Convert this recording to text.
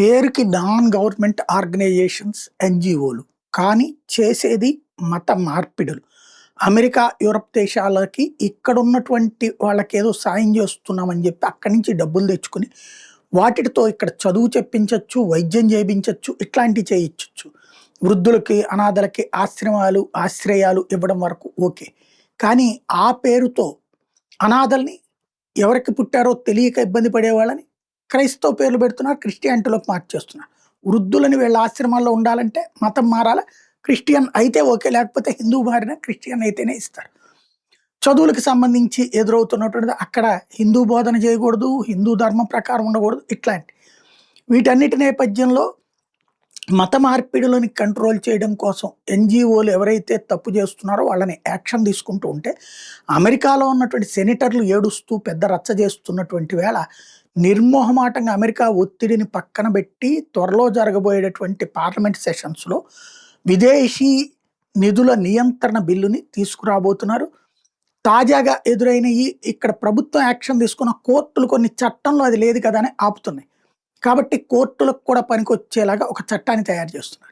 పేరుకి non government organisations, ఎన్‌జీఓలు. కానీ చేసేది మత మార్పిడులు. అమెరికా, యూరప్ దేశాలకి ఇక్కడున్నటువంటి వాళ్ళకేదో సాయం చేస్తున్నామని చెప్పి అక్కడి నుంచి డబ్బులు తెచ్చుకొని, వాటిటితో ఇక్కడ చదువు చెప్పించొచ్చు, వైద్యం చేపించొచ్చు, ఇట్లాంటివి చేయించొచ్చు. వృద్ధులకి, అనాథలకి ఆశ్రయాలు ఇవ్వడం వరకు ఓకే. కానీ ఆ పేరుతో అనాథల్ని, ఎవరికి పుట్టారో తెలియక ఇబ్బంది పడేవాళ్ళని క్రైస్తవ పేర్లు పెడుతున్నారు, క్రిస్టియానిటీలోకి మార్చేస్తున్నారు. వృద్ధులని వీళ్ళ ఆశ్రమాల్లో ఉండాలంటే మతం మారాలా, క్రిస్టియన్ అయితే ఓకే, లేకపోతే హిందూ మారినా క్రిస్టియన్ అయితేనే ఇస్తారు. చదువులకు సంబంధించి ఎదురవుతున్నటువంటిది అక్కడ హిందూ బోధన చేయకూడదు, హిందూ ధర్మం ప్రకారం ఉండకూడదు, ఇట్లాంటి వీటన్నిటి నేపథ్యంలో మత మార్పిడులని కంట్రోల్ చేయడం కోసం ఎన్‌జీఓలు ఎవరైతే తప్పు చేస్తున్నారో వాళ్ళని యాక్షన్ తీసుకుంటూ ఉంటే, అమెరికాలో ఉన్నటువంటి సెనేటర్లు ఏడుస్తూ పెద్ద రచ్చ చేస్తున్నటువంటి వేళ నిర్మోహమాటంగా అమెరికా ఒత్తిడిని పక్కన పెట్టి త్వరలో జరగబోయేటటువంటి పార్లమెంట్ సెషన్స్‌లో విదేశీ నిధుల నియంత్రణ బిల్లుని తీసుకురాబోతున్నారు. తాజాగా ఎదురైన ఇక్కడ ప్రభుత్వం యాక్షన్ తీసుకున్న కోర్టులు కొన్ని చట్టంలో అది లేదు కదా అని ఆపుతున్నాయి. కాబట్టి కోర్టులకు కూడా పనికొచ్చేలాగా ఒక చట్టాన్ని తయారు చేస్తున్నారు.